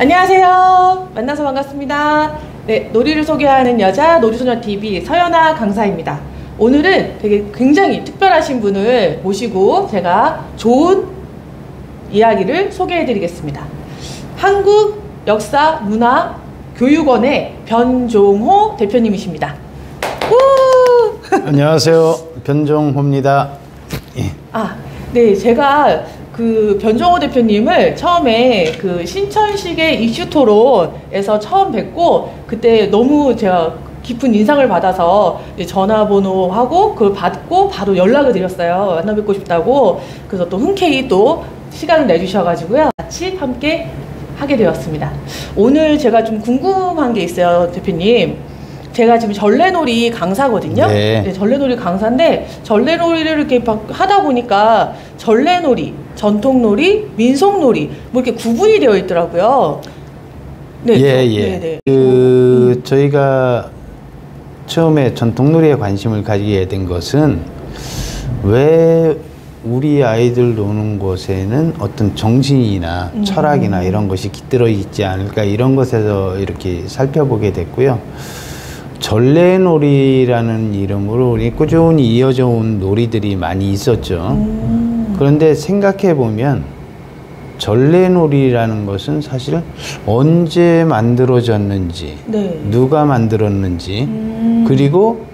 안녕하세요. 만나서 반갑습니다. 네, 놀이를 소개하는 여자 놀이소녀TV 서연아 강사입니다. 오늘은 되게 굉장히 특별하신 분을 모시고 제가 좋은 이야기를 소개해 드리겠습니다. 한국역사문화교육원의 변종호 대표님이십니다. 우! 안녕하세요. 변종호입니다. 예. 네, 제가 그 변종호 대표님을 처음에 그 신천식의 이슈 토론에서 처음 뵙고 그때 너무 제가 깊은 인상을 받아서 전화번호하고 그걸 받고 바로 연락을 드렸어요. 만나 뵙고 싶다고. 그래서 또 흔쾌히 또 시간을 내주셔가지고요. 같이 함께 하게 되었습니다. 오늘 제가 좀 궁금한 게 있어요, 대표님. 제가 지금 전래놀이 강사거든요. 네, 전래놀이 강사인데 전래놀이를 이렇게 막 하다 보니까 전래놀이, 전통놀이, 민속놀이 뭐 이렇게 구분이 되어 있더라고요. 네, 예. 저희가 처음에 전통놀이에 관심을 가지게 된 것은 왜 우리 아이들 노는 곳에는 어떤 정신이나 철학이나 이런 것이 깃들어 있지 않을까, 이런 것에서 이렇게 살펴보게 됐고요. 전래놀이라는 이름으로 우리 꾸준히 이어져 온 놀이들이 많이 있었죠. 그런데 생각해 보면 전래놀이라는 것은 사실 언제 만들어졌는지, 누가 만들었는지, 그리고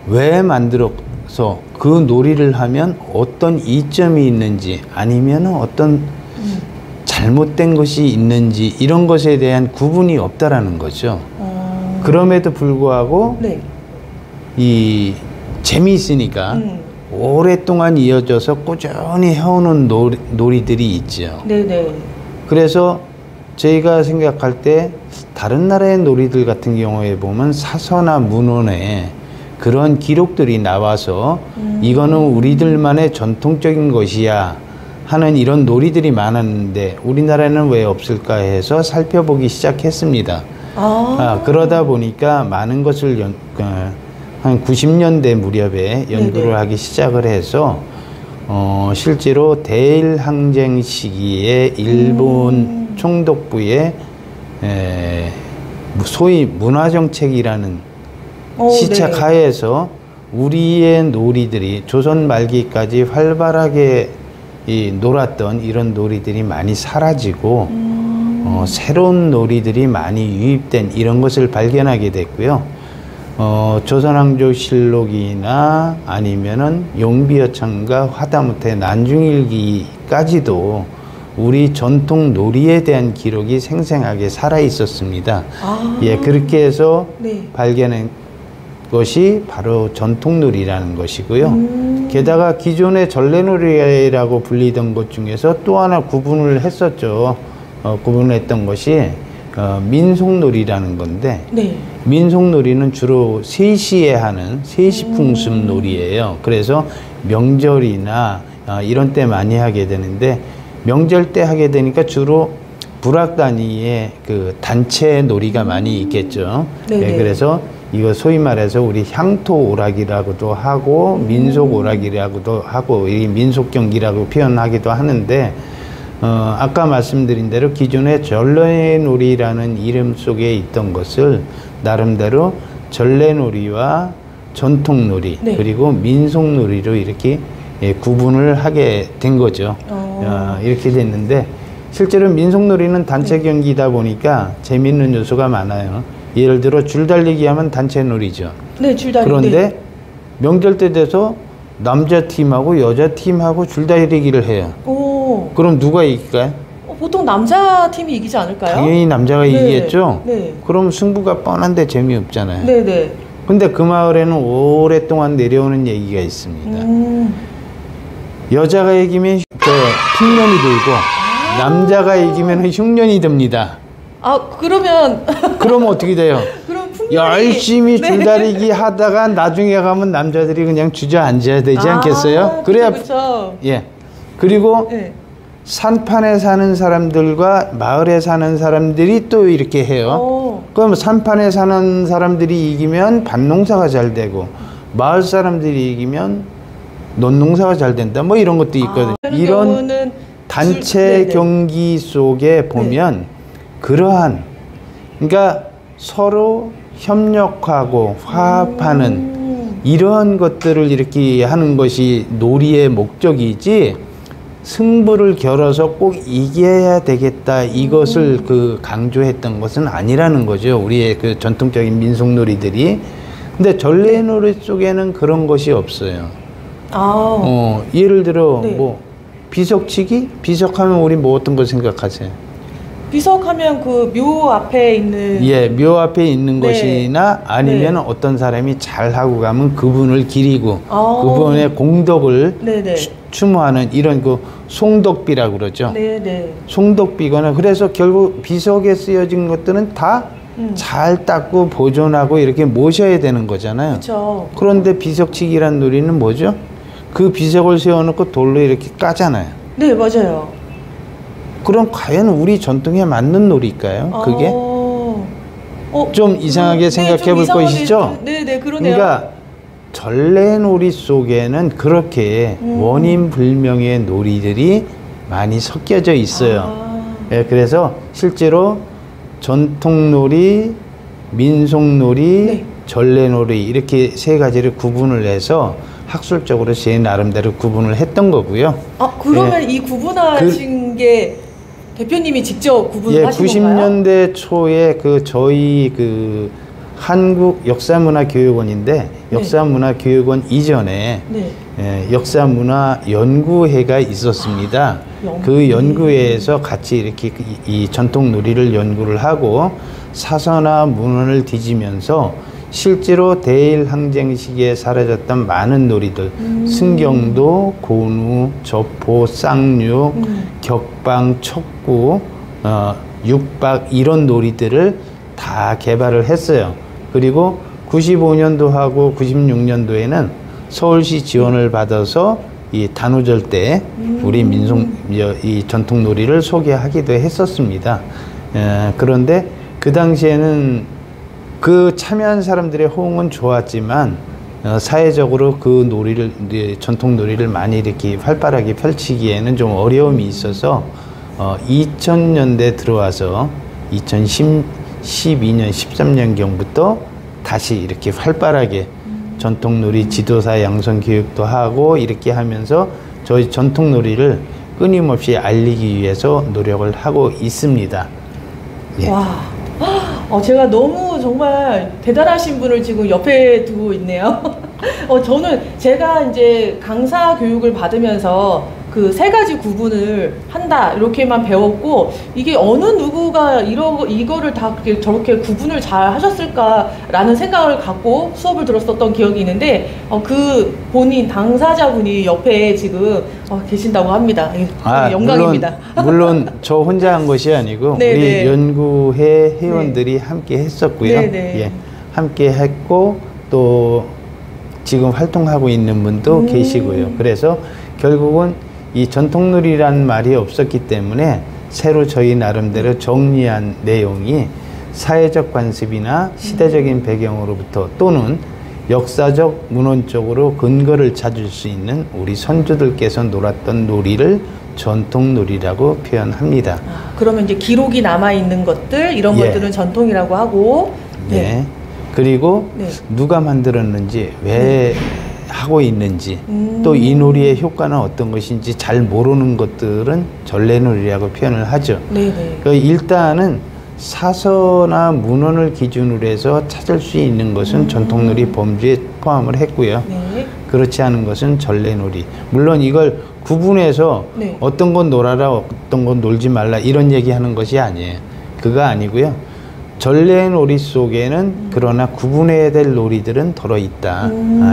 왜 만들어서 그 놀이를 하면 어떤 이점이 있는지, 아니면 어떤 잘못된 것이 있는지, 이런 것에 대한 구분이 없다라는 거죠. 그럼에도 불구하고 이 재미있으니까 오랫동안 이어져서 꾸준히 해오는 놀이들이 있죠. 그래서 저희가 생각할 때 다른 나라의 놀이들 같은 경우에 보면 사서나 문헌에 그런 기록들이 나와서 이거는 우리들만의 전통적인 것이야 하는 이런 놀이들이 많았는데 우리나라에는 왜 없을까 해서 살펴보기 시작했습니다. 그러다 보니까 많은 것을 한 90년대 무렵에 연구를 하기 시작을 해서 실제로 대일항쟁 시기에 일본 총독부의 소위 문화정책이라는 시책 하에서 우리의 놀이들이 조선 말기까지 활발하게 놀았던 이런 놀이들이 많이 사라지고 새로운 놀이들이 많이 유입된 이런 것을 발견하게 됐고요. 조선왕조실록이나 아니면은 용비어천가 화다무태 난중일기까지도 우리 전통 놀이에 대한 기록이 생생하게 살아 있었습니다. 예, 그렇게 해서 발견한 것이 바로 전통놀이라는 것이고요. 게다가 기존의 전래놀이라고 불리던 것 중에서 또 하나 구분을 했었죠. 구분했던 것이 민속놀이라는 건데 민속놀이는 주로 세시에 하는 세시풍습 놀이예요. 그래서 명절이나 이런 때 많이 하게 되는데 명절 때 하게 되니까 주로 부락 단위의 그 단체 놀이가 많이 있겠죠. 그래서 이거 소위 말해서 우리 향토 오락이라고도 하고 민속 오락이라고도 하고 이 민속 경기라고 표현하기도 하는데 아까 말씀드린 대로 기존의 전래놀이라는 이름 속에 있던 것을 나름대로 전래놀이와 전통놀이 그리고 민속놀이로 이렇게 구분을 하게 된 거죠. 이렇게 됐는데 실제로 민속놀이는 단체 경기다 보니까 재미있는 요소가 많아요. 예를 들어 줄달리기 하면 단체 놀이죠. 줄달리기. 그런데 명절 때 돼서 남자 팀하고 여자 팀하고 줄달리기를 해요. 그럼 누가 이길까요? 보통 남자 팀이 이기지 않을까요? 당연히 남자가 이기겠죠? 그럼 승부가 뻔한데 재미없잖아요. 근데 그 마을에는 오랫동안 내려오는 얘기가 있습니다. 여자가 이기면 핑년이 들고 남자가 이기면 흉년이 듭니다. 그럼 어떻게 돼요? 열심히 줄다리기 하다가 나중에 가면 남자들이 그냥 주저앉아야 되지 않겠어요? 그래야 예. 그리고 산판에 사는 사람들과 마을에 사는 사람들이 또 이렇게 해요. 그럼 산판에 사는 사람들이 이기면 밭농사가 잘 되고 마을 사람들이 이기면 논농사가 잘 된다. 뭐 이런 것도 있거든요. 이런 단체 경기 속에 보면 그러한, 그러니까 서로 협력하고 화합하는 이런 것들을 이렇게 하는 것이 놀이의 목적이지, 승부를 겨뤄서 꼭 이겨야 되겠다 이것을 그 강조했던 것은 아니라는 거죠. 우리의 그 전통적인 민속놀이들이. 근데 전래놀이 속에는 그런 것이 없어요. 예를 들어 네. 뭐 비석치기? 비석하면 우리 뭐 어떤 거 생각하세요? 비석하면 그 묘 앞에 있는. 예, 묘 앞에 있는 네. 것이나 아니면 네. 어떤 사람이 잘하고 가면 그분을 기리고 그분의 공덕을 네네. 추모하는 이런 그 송덕비라고 그러죠. 네네. 송덕비거나, 그래서 결국 비석에 쓰여진 것들은 다 잘 닦고 보존하고 이렇게 모셔야 되는 거잖아요. 그렇죠. 그런데 비석치기란 놀이는 뭐죠? 그 비석을 세워놓고 돌로 이렇게 까잖아요. 네, 맞아요. 그럼 과연 우리 전통에 맞는 놀이일까요? 그게? 좀 이상하게 생각해 볼 것이죠? 네네, 그러네요. 그러니까 전래놀이 속에는 그렇게 원인 불명의 놀이들이 많이 섞여져 있어요. 예, 그래서 실제로 전통놀이, 민속놀이, 네. 전래놀이 이렇게 세 가지를 구분을 해서 학술적으로 제 나름대로 구분을 했던 거고요. 그러면 이 구분하신 게 대표님이 직접 구분하신 건가요? 90년대 초에 그 저희 그 한국 역사문화교육원인데 역사문화교육원 이전에 역사문화연구회가 있었습니다. 그 연구회에서 같이 이렇게 이 전통놀이를 연구를 하고 사서나 문헌을 뒤지면서 실제로 대일항쟁 시기에 사라졌던 많은 놀이들, 승경도, 고누, 저포, 쌍류, 격방, 척구, 육박 이런 놀이들을 다 개발을 했어요. 그리고 95년도하고 96년도에는 서울시 지원을 받아서 이 단오절 때 우리 이 전통놀이를 소개하기도 했었습니다. 그런데 그 당시에는 그 참여한 사람들의 호응은 좋았지만 사회적으로 그 놀이를, 전통놀이를 많이 이렇게 활발하게 펼치기에는 좀 어려움이 있어서 2000년대 들어와서 2012년, 13년경부터 다시 이렇게 활발하게 전통놀이 지도사 양성 교육도 하고 이렇게 하면서 저희 전통놀이를 끊임없이 알리기 위해서 노력을 하고 있습니다. 예. 와, 제가 너무 정말 대단하신 분을 지금 옆에 두고 있네요. 저는 제가 이제 강사 교육을 받으면서 그 세 가지 구분을 한다 이렇게만 배웠고, 이게 어느 누구가 이거를 다 저렇게 구분을 잘 하셨을까라는 생각을 갖고 수업을 들었었던 기억이 있는데, 그 본인 당사자분이 옆에 지금 계신다고 합니다. 영광입니다. 물론 저 혼자 한 것이 아니고 우리 연구회 회원들이 함께 했었고요. 예, 함께 했고 또 지금 활동하고 있는 분도 계시고요. 그래서 결국은 이 전통놀이라는 말이 없었기 때문에 새로 저희 나름대로 정리한 내용이 사회적 관습이나 시대적인 배경으로부터 또는 역사적 문헌적으로 근거를 찾을 수 있는 우리 선조들께서 놀았던 놀이를 전통놀이라고 표현합니다. 그러면 이제 기록이 남아있는 것들, 이런 것들은 전통이라고 하고, 그리고 누가 만들었는지, 왜 하고 있는지, 또 이 놀이의 효과는 어떤 것인지 잘 모르는 것들은 전래놀이라고 표현을 하죠. 일단은 사서나 문헌을 기준으로 해서 찾을 수 있는 것은 전통놀이 범주에 포함을 했고요. 그렇지 않은 것은 전래놀이. 물론 이걸 구분해서 어떤 건 놀아라, 어떤 건 놀지 말라 이런 얘기하는 것이 아니에요. 그거 아니고요. 전래놀이 속에는 그러나 구분해야 될 놀이들은 들어있다.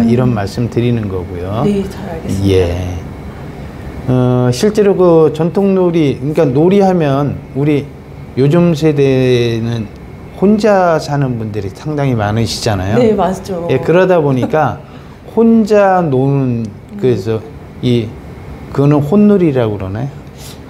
이런 말씀 드리는 거고요. 네, 잘 알겠습니다. 예. 실제로 그 전통놀이, 그러니까 놀이하면 우리 요즘 세대는 혼자 사는 분들이 상당히 많으시잖아요. 네, 맞죠. 예, 그러다 보니까 혼자 노는, 그래서 그거는 혼놀이라고 그러나요?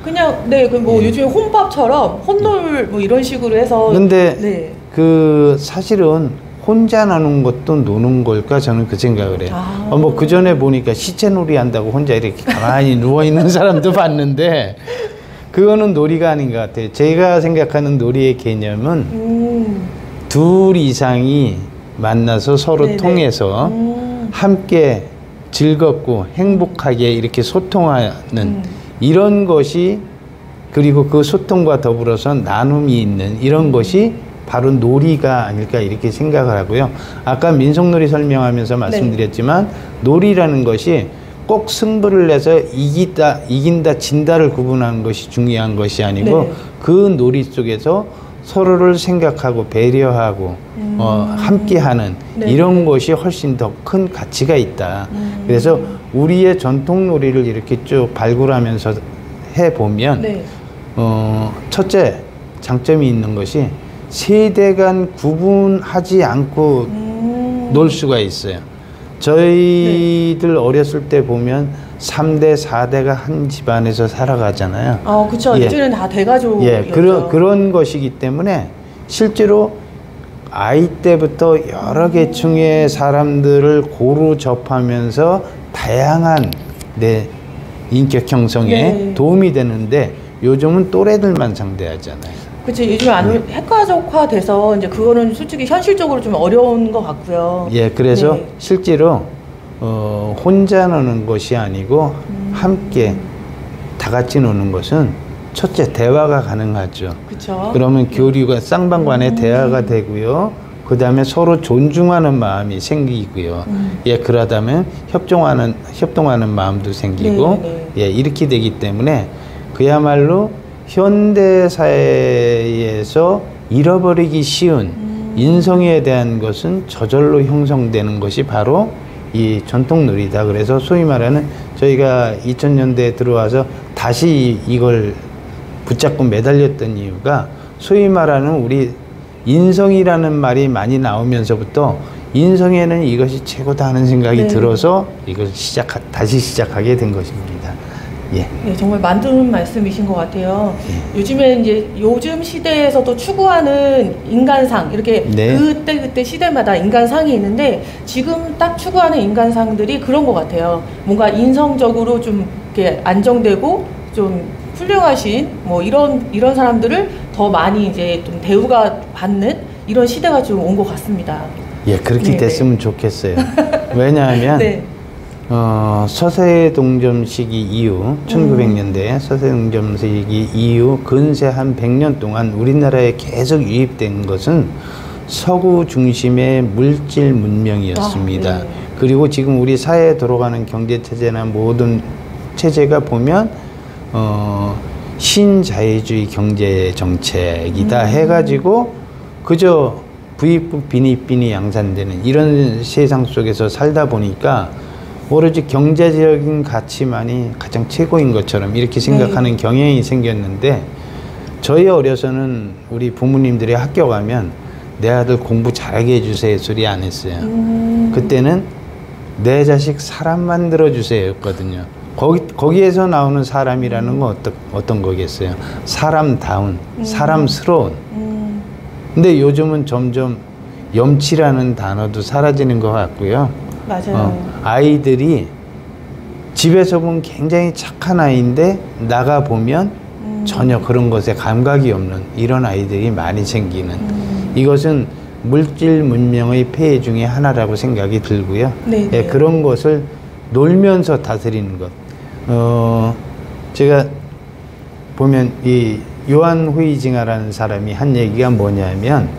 그냥 요즘에 혼밥처럼 혼놀 뭐 이런 식으로 해서. 근데 그 사실은 혼자 노는 것도 노는 걸까, 저는 그 생각을 해요. 뭐 그 전에 보니까 시체놀이 한다고 혼자 이렇게 가만히 누워 있는 사람도 봤는데, 그거는 놀이가 아닌 것 같아요. 제가 생각하는 놀이의 개념은 둘 이상이 만나서 서로 네네. 통해서 함께 즐겁고 행복하게 이렇게 소통하는 이런 것이, 그리고 그 소통과 더불어서 나눔이 있는 이런 것이 바로 놀이가 아닐까 이렇게 생각을 하고요. 아까 민속놀이 설명하면서 말씀드렸지만 놀이라는 것이 꼭 승부를 내서 이긴다, 진다를 구분하는 것이 중요한 것이 아니고 그 놀이 속에서 서로를 생각하고 배려하고 함께하는 이런 것이 훨씬 더 큰 가치가 있다. 그래서 우리의 전통 놀이를 이렇게 쭉 발굴하면서 해보면 첫째 장점이 있는 것이 세대 간 구분하지 않고 놀 수가 있어요. 저희들 어렸을 때 보면 3대, 4대가 한 집안에서 살아가잖아요. 아, 그쵸. 예. 요즘은 다 대가족이었죠. 예, 그런 것이기 때문에 실제로 아이 때부터 여러 계층의 사람들을 고루 접하면서 다양한 인격 형성에 도움이 되는데 요즘은 또래들만 상대하잖아요. 그치. 요즘 핵가족화돼서 이제 그거는 솔직히 현실적으로 좀 어려운 것 같고요. 예, 그래서 실제로 혼자 노는 것이 아니고 함께 다 같이 노는 것은 첫째 대화가 가능하죠. 그쵸. 그러면 교류가 쌍방간의 대화가 되고요. 그 다음에 서로 존중하는 마음이 생기고요. 예, 그러다면 협동하는 마음도 생기고 예, 이렇게 되기 때문에 그야말로 현대 사회에서 잃어버리기 쉬운 인성에 대한 것은 저절로 형성되는 것이 바로 이 전통 놀이다. 그래서 소위 말하는 저희가 2000년대에 들어와서 다시 이걸 붙잡고 매달렸던 이유가 소위 말하는 우리 인성이라는 말이 많이 나오면서부터 인성에는 이것이 최고다 하는 생각이 들어서 이걸 다시 시작하게 된 것입니다. 예. 네, 정말 맞는 말씀이신 것 같아요. 요즘에 이제 요즘 시대에서도 추구하는 인간상 이렇게 그때 시대마다 인간상이 있는데 지금 딱 추구하는 인간상들이 그런 것 같아요. 뭔가 인성적으로 좀 이렇게 안정되고 좀 훌륭하신 뭐 이런 사람들을 더 많이 이제 좀 대우가 받는 이런 시대가 좀 온 것 같습니다. 예, 그렇게 됐으면 좋겠어요. 왜냐하면 서세동점 시기 이후 1900년대 서세동점 시기 이후 근세 한 100년 동안 우리나라에 계속 유입된 것은 서구 중심의 물질 문명이었습니다. 그리고 지금 우리 사회에 들어가는 경제체제나 모든 체제가 보면 신자유주의 경제 정책이다 해가지고 그저 부익부 빈익빈이 양산되는 이런 세상 속에서 살다 보니까 오로지 경제적인 가치만이 가장 최고인 것처럼 이렇게 생각하는 경향이 생겼는데 저희 어려서는 우리 부모님들이 학교 가면 내 아들 공부 잘하게 해주세요 소리 안 했어요. 그때는 내 자식 사람 만들어주세요 였거든요. 거기에서 나오는 사람이라는 건 어떤 거겠어요? 사람다운, 사람스러운. 근데 요즘은 점점 염치라는 단어도 사라지는 것 같고요. 맞아요. 아이들이 집에서 보면 굉장히 착한 아이인데 나가 보면 전혀 그런 것에 감각이 없는 이런 아이들이 많이 생기는 이것은 물질 문명의 폐해 중에 하나라고 생각이 들고요. 예, 그런 것을 놀면서 다스리는 것. 제가 보면 이 요한 후이징아라는 사람이 한 얘기가 뭐냐면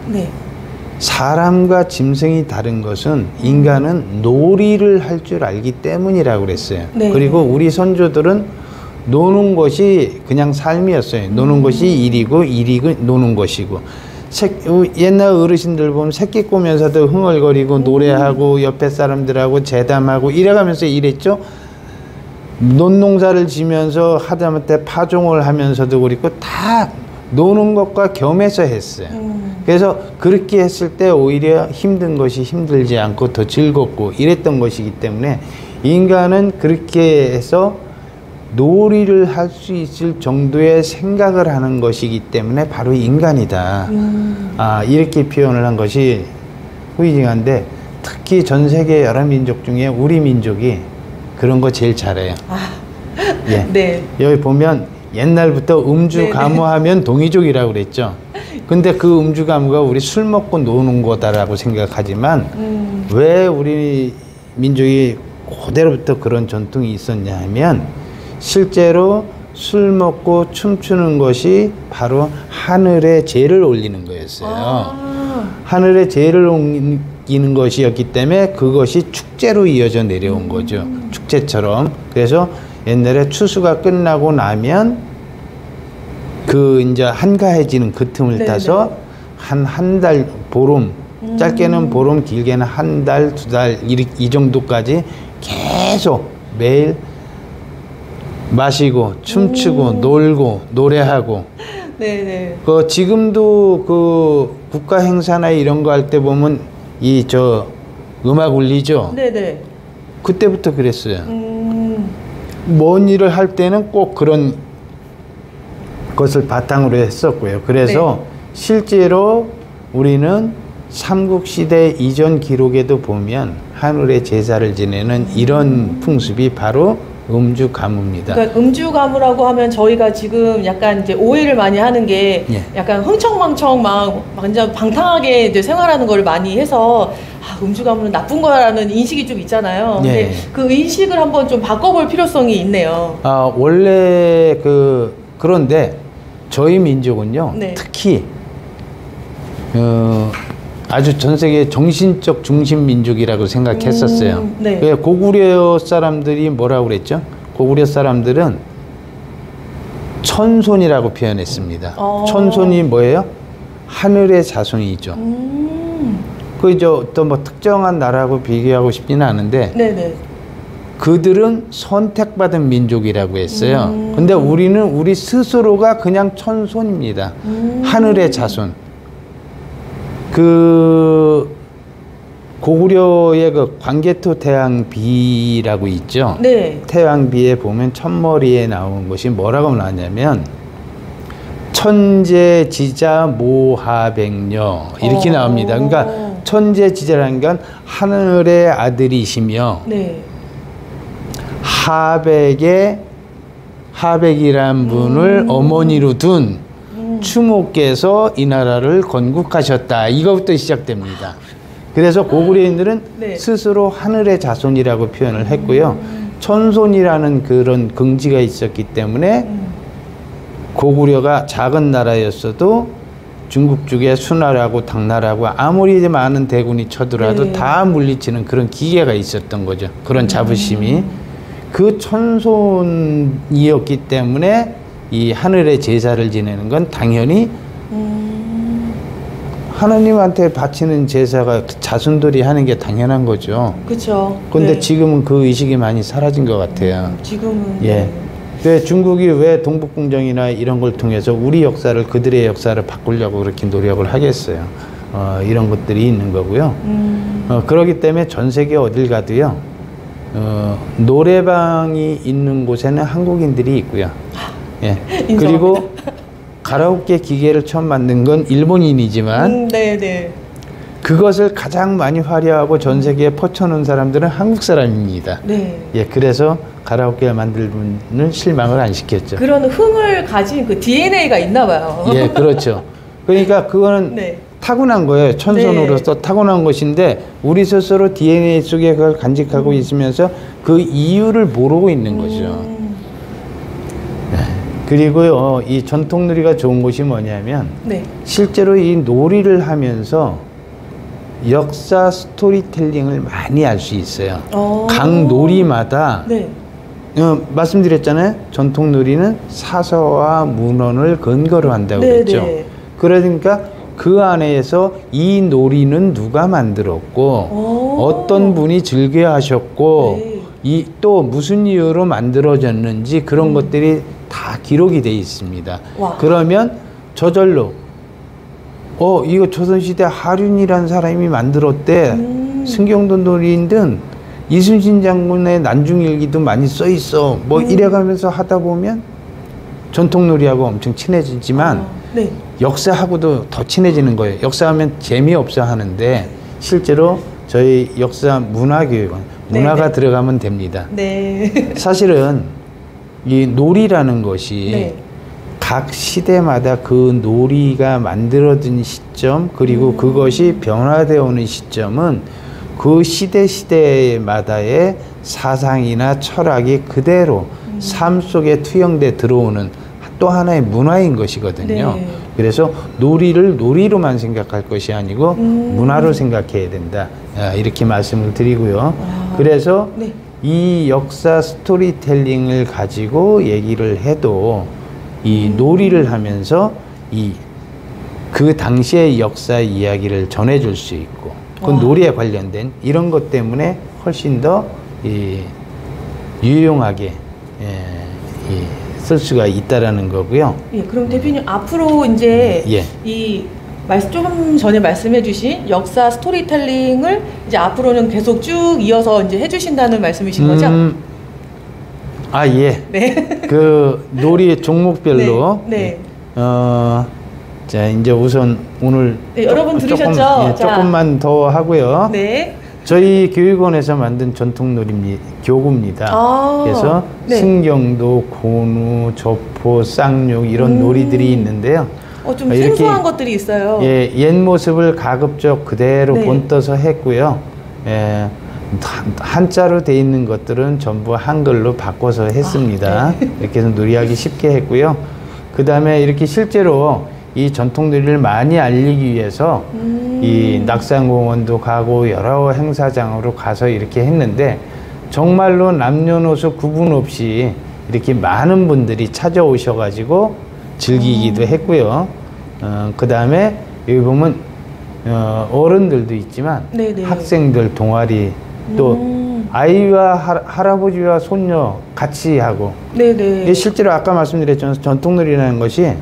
사람과 짐승이 다른 것은 인간은 놀이를 할 줄 알기 때문이라고 그랬어요. 그리고 우리 선조들은 노는 것이 그냥 삶이었어요. 노는 것이 일이고 노는 것이고 옛날 어르신들 보면 새끼 꼬면서도 흥얼거리고 노래하고 옆에 사람들하고 재담하고 이래가면서 일했죠. 논농사를 지면서 하다못해 파종을 하면서도 그렇고 다 노는 것과 겸해서 했어요. 그래서 그렇게 했을 때 오히려 힘든 것이 힘들지 않고 더 즐겁고 이랬던 것이기 때문에 인간은 그렇게 해서 놀이를 할 수 있을 정도의 생각을 하는 것이기 때문에 바로 인간이다. 이렇게 표현을 한 것이 후이징아인데 특히 전 세계 여러 민족 중에 우리 민족이 그런 거 제일 잘해요. 여기 보면 옛날부터 음주가무하면 동이족이라고 그랬죠. 근데 그 음주가무가 우리 술 먹고 노는 거다라고 생각하지만 왜 우리 민족이 그대로부터 그런 전통이 있었냐 하면 실제로 술 먹고 춤추는 것이 바로 하늘에 제를 올리는 거였어요. 하늘에 제를 옮기는 것이었기 때문에 그것이 축제로 이어져 내려온 거죠. 축제처럼. 그래서 옛날에 추수가 끝나고 나면 그 이제 한가해지는 그 틈을 타서 한 달 보름, 짧게는 보름, 길게는 한 달, 두 달 이 정도까지 계속 매일 마시고 춤추고 놀고 노래하고. 네네. 그 지금도 그 국가 행사나 이런 거 할 때 보면 이 저 음악 울리죠. 네네. 그때부터 그랬어요. 뭔 일을 할 때는 꼭 그런 것을 바탕으로 했었고요. 그래서 실제로 우리는 삼국시대 이전 기록에도 보면 하늘의 제사를 지내는 이런 풍습이 바로 음주가무입니다. 그러니까 음주가무라고 하면 저희가 지금 약간 이제 오해를 많이 하는 게 약간 흥청망청 막 완전 방탕하게 이제 생활하는 걸 많이 해서 음주가무는 나쁜 거라는 인식이 좀 있잖아요. 근데 그 인식을 한번 좀 바꿔볼 필요성이 있네요. 원래 그런데 저희 민족은요, 특히 아주 전 세계 정신적 중심 민족이라고 생각했었어요. 왜 고구려 사람들이 뭐라고 그랬죠? 고구려 사람들은 천손이라고 표현했습니다. 천손이 뭐예요? 하늘의 자손이죠. 그 이제 어떤 뭐 특정한 나라하고 비교하고 싶지는 않은데 그들은 선택받은 민족이라고 했어요. 근데 우리는 우리 스스로가 그냥 천손입니다. 하늘의 자손. 그 고구려의 그 광개토 태양비라고 있죠. 태양비에 보면 첫머리에 나온 것이 뭐라고 나왔냐면 천재지자 모하백녀 이렇게 나옵니다. 그러니까 천재지자라는 건 하늘의 아들이시며 하백이란 분을 어머니로 둔 추모께서 이 나라를 건국하셨다. 이거부터 시작됩니다. 그래서 고구려인들은 스스로 하늘의 자손이라고 표현을 했고요. 천손이라는 그런 긍지가 있었기 때문에 고구려가 작은 나라였어도 중국 쪽에 수나라고 당나라고 아무리 많은 대군이 쳐들어도 다 물리치는 그런 기계가 있었던 거죠. 그런 자부심이. 그 천손이었기 때문에 이 하늘의 제사를 지내는 건 당연히 하나님한테 바치는 제사가 자손들이 하는 게 당연한 거죠. 그렇죠. 근데 지금은 그 의식이 많이 사라진 것 같아요. 지금은. 왜 중국이 왜 동북공정이나 이런 걸 통해서 우리 역사를 그들의 역사를 바꾸려고 그렇게 노력을 하겠어요. 이런 것들이 있는 거고요. 그렇기 때문에 전 세계 어딜 가도요. 노래방이 있는 곳에는 한국인들이 있고요. 그리고 가라오케 기계를 처음 만든 건 일본인이지만 그것을 가장 많이 화려하고 전 세계에 퍼쳐놓은 사람들은 한국 사람입니다. 그래서 가라오케를 만들 분은 실망을 안 시켰죠. 그런 흥을 가진 그 DNA가 있나 봐요. 그렇죠. 그러니까 그거는 타고난 거예요. 천손으로서 타고난 것인데 우리 스스로 DNA 속에 그걸 간직하고 있으면서 그 이유를 모르고 있는 거죠. 그리고요, 이 전통놀이가 좋은 것이 뭐냐면 실제로 이 놀이를 하면서 역사 스토리텔링을 많이 알 수 있어요. 각 놀이마다 말씀드렸잖아요. 전통놀이는 사서와 문헌을 근거로 한다고 그랬죠. 그러니까 그 안에서 이 놀이는 누가 만들었고 어떤 분이 즐겨 하셨고 또 무슨 이유로 만들어졌는지 그런 것들이 다 기록이 돼 있습니다. 그러면 저절로 이거 조선시대 하륜이라는 사람이 만들었대. 승경도 놀이든 이순신 장군의 난중일기도 많이 써 있어. 뭐 이래가면서 하다 보면 전통놀이하고 엄청 친해지지만 역사하고도 더 친해지는 거예요. 역사하면 재미없어 하는데 실제로 저희 역사 문화교육은 문화가 들어가면 됩니다. 사실은 이 놀이라는 것이 네. 각 시대마다 그 놀이가 만들어진 시점 그리고 그것이 변화되어 오는 시점은 그 시대마다의 사상이나 철학이 그대로 삶 속에 투영돼 들어오는 또 하나의 문화인 것이거든요. 네. 그래서 놀이를 놀이로만 생각할 것이 아니고 문화로 생각해야 된다. 이렇게 말씀을 드리고요. 그래서 네. 이 역사 스토리텔링을 가지고 얘기를 해도 이 놀이를 하면서 그 당시의 역사 이야기를 전해줄 수 있고 그 놀이에 관련된 이런 것 때문에 훨씬 더 유용하게 쓸 수가 있다라는 거고요. 예, 그럼 대표님 앞으로 이제 이 좀 전에 말씀해주신 역사 스토리텔링을 이제 앞으로는 계속 쭉 이어서 이제 해주신다는 말씀이신 거죠? 아, 예. 네. 그 놀이 종목별로. 네. 자, 이제 우선 오늘 네, 여러분 들으셨죠? 조금만 더 하고요. 네. 저희 교육원에서 만든 전통놀이 교구입니다. 그래서 네. 승경도, 고누, 저포, 쌍욕 이런 놀이들이 있는데요. 좀 생소한 것들이 있어요. 예, 옛 모습을 가급적 그대로 본떠서 했고요. 예, 한자로 돼 있는 것들은 전부 한글로 바꿔서 했습니다. 네. 이렇게 해서 놀이하기 쉽게 했고요. 그 다음에 이렇게 실제로 이 전통놀이를 많이 알리기 위해서 이 낙산공원도 가고 여러 행사장으로 가서 이렇게 했는데 정말로 남녀노소 구분 없이 이렇게 많은 분들이 찾아오셔가지고 즐기기도 했고요. 그 다음에 여기 보면 어른들도 있지만 네네. 학생들 동아리 또 아이와 할아버지와 손녀 같이 하고 네네. 실제로 아까 말씀드렸지만 전통놀이라는 것이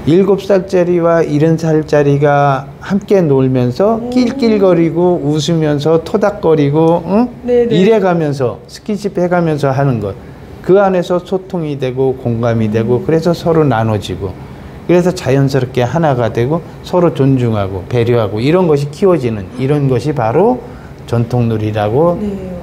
7살짜리와 70살짜리가 함께 놀면서 낄낄거리고 웃으면서 토닥거리고 이래가면서 스킨십 해가면서 하는 것. 그 안에서 소통이 되고 공감이 되고 그래서 서로 나눠지고 그래서 자연스럽게 하나가 되고 서로 존중하고 배려하고 이런 것이 키워지는 이런 것이 바로 전통놀이라고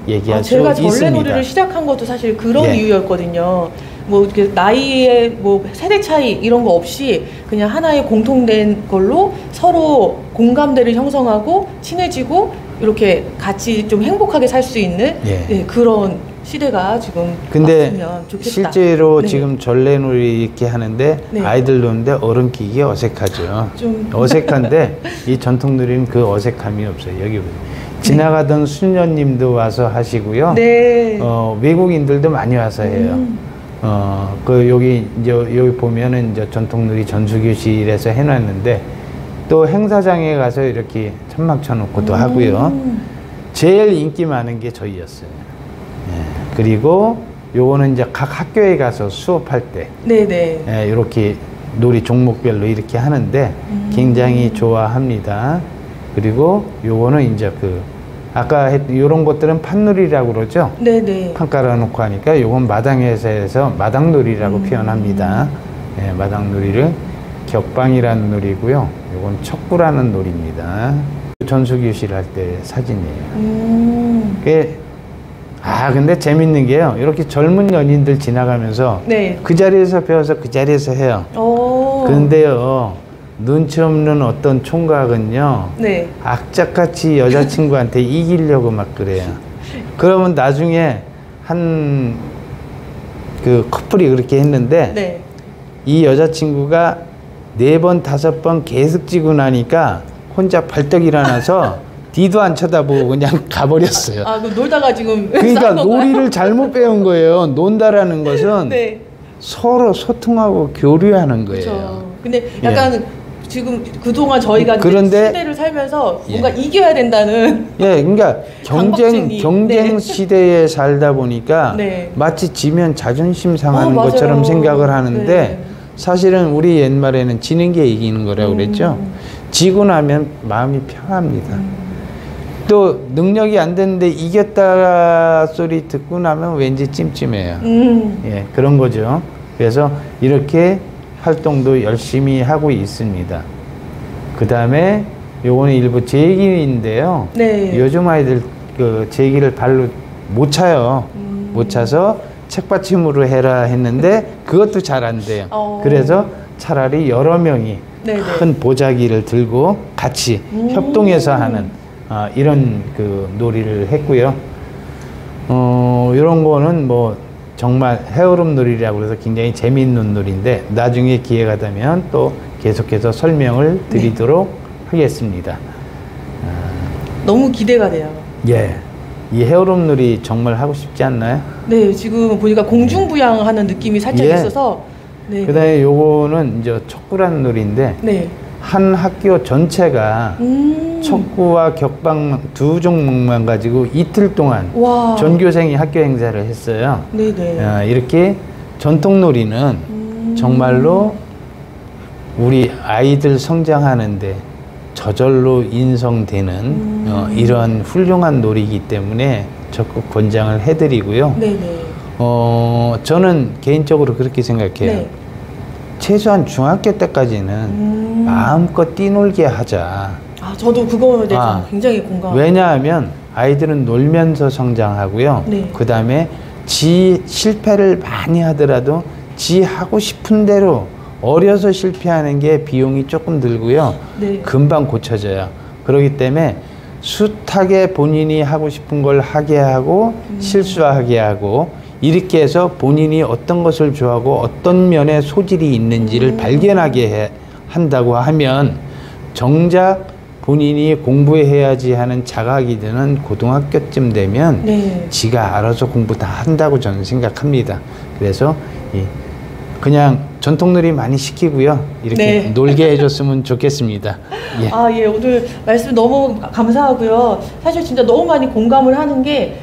얘기할 수 있습니다. 제가 전래놀이를 시작한 것도 사실 그런 이유였거든요. 뭐 이렇게 나이의 뭐 세대 차이 이런 거 없이 그냥 하나의 공통된 걸로 서로 공감대를 형성하고 친해지고 이렇게 같이 좀 행복하게 살 수 있는 그런 시대가 지금 왔으면 좋겠다. 실제로 지금 전래놀이 이렇게 하는데 아이들 노는데 어른 끼기 어색하죠. 좀 어색한데 이 전통놀이는 그 어색함이 없어요. 여기 지나가던 수녀님도 와서 하시고요. 외국인들도 많이 와서 해요. 여기 보면은 이제 전통놀이 전수교실에서 해놨는데 또 행사장에 가서 이렇게 천막 쳐놓고도 하고요. 제일 인기 많은 게 저희였어요. 그리고 요거는 이제 각 학교에 가서 수업할 때 이렇게 놀이 종목별로 이렇게 하는데 굉장히 좋아합니다. 그리고 요거는 이제 아까 이런 것들은 판놀이라고 그러죠. 판 깔아놓고 하니까 요건 마당에서 마당놀이라고 표현합니다. 마당놀이를 격방이라는 놀이고요. 요건 척구라는 놀이입니다. 전수교실 할 때 사진이에요. 근데 재밌는 게요. 이렇게 젊은 연인들 지나가면서 그 자리에서 배워서 그 자리에서 해요. 그런데요. 눈치 없는 어떤 총각은요. 악착같이 여자친구한테 이기려고 막 그래요. 그러면 나중에 한 커플이 그렇게 했는데 이 여자친구가 4번, 5번 계속 지고 나니까 혼자 벌떡 일어나서 뒤도 안 쳐다보고 그냥 가버렸어요. 그럼 놀다가 지금 그러니까 놀이를 잘못 배운 거예요. 논다라는 것은 서로 소통하고 교류하는 거예요. 그렇죠. 근데 약간 지금 그동안 저희가 그런데 시대를 살면서 뭔가 이겨야 된다는 그러니까 경쟁 시대에 살다 보니까 마치 지면 자존심 상하는 것처럼 생각을 하는데 사실은 우리 옛말에는 지는 게 이기는 거라고 그랬죠. 지고 나면 마음이 편합니다. 또 능력이 안 되는데 이겼다 소리 듣고 나면 왠지 찜찜해요. 그런 거죠. 그래서 이렇게 활동도 열심히 하고 있습니다. 그 다음에 요거는 일부 제기인데요. 요즘 아이들 제기를 발로 못 차요. 못 차서 책받침으로 해라 했는데 그것도 잘 안 돼요. 그래서 차라리 여러 명이 네네. 큰 보자기를 들고 같이 협동해서 하는 이런 그 놀이를 했고요. 이런 거는 뭐 정말 헤어룸 놀이라고 해서 굉장히 재미있는 놀이인데 나중에 기회가 되면 또 계속해서 설명을 드리도록 하겠습니다. 너무 기대가 돼요. 예. 이 헤어룸 놀이 정말 하고 싶지 않나요? 네, 지금 보니까 공중부양하는 느낌이 살짝 예. 있어서. 네. 그 다음에 요거는 이제 척구라는 놀이인데, 네. 한 학교 전체가 척구와 격방 두 종목만 가지고 이틀 동안 와. 전교생이 학교 행사를 했어요. 네네. 이렇게 전통 놀이는 정말로 우리 아이들 성장하는데 저절로 인성되는 이런 훌륭한 놀이이기 때문에 적극 권장을 해드리고요. 네네. 저는 개인적으로 그렇게 생각해요. 네. 최소한 중학교 때까지는 마음껏 뛰놀게 하자. 저도 그거에 대해서 굉장히 공감. 왜냐하면 아이들은 놀면서 성장하고요. 네. 그 다음에 지 실패를 많이 하더라도 지 하고 싶은 대로 어려서 실패하는 게 비용이 조금 들고요. 네. 금방 고쳐져요. 그렇기 때문에 숱하게 본인이 하고 싶은 걸 하게 하고 실수하게 하고 이렇게 해서 본인이 어떤 것을 좋아하고 어떤 면에 소질이 있는지를 발견하게 한다고 하면 정작 본인이 공부해야지 하는 자각이 드는 고등학교쯤 되면 네. 지가 알아서 공부 다 한다고 저는 생각합니다. 그래서 그냥 전통놀이 많이 시키고요. 이렇게 네. 놀게 해줬으면 좋겠습니다. 예. 예, 오늘 말씀 너무 감사하고요. 사실 진짜 너무 많이 공감을 하는 게,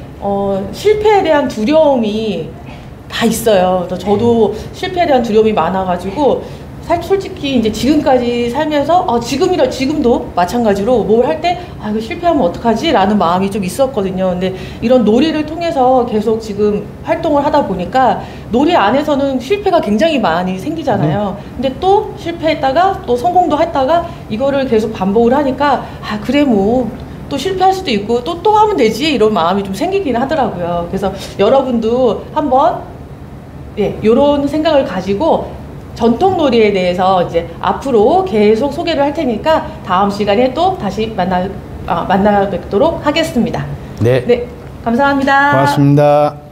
실패에 대한 두려움이 다 있어요. 저도 실패에 대한 두려움이 많아가지고, 솔직히 이제 지금까지 살면서, 지금도 마찬가지로 뭘 할 때, 이거 실패하면 어떡하지? 라는 마음이 좀 있었거든요. 근데 이런 놀이를 통해서 계속 지금 활동을 하다 보니까 놀이 안에서는 실패가 굉장히 많이 생기잖아요. 근데 또 실패했다가 또 성공도 했다가 이거를 계속 반복을 하니까, 그래, 뭐. 또 실패할 수도 있고 또 하면 되지 이런 마음이 좀 생기긴 하더라고요. 그래서 여러분도 한번 이런 생각을 가지고 전통놀이에 대해서 이제 앞으로 계속 소개를 할 테니까 다음 시간에 또 다시 만나 뵙도록 하겠습니다. 네. 네, 감사합니다. 고맙습니다.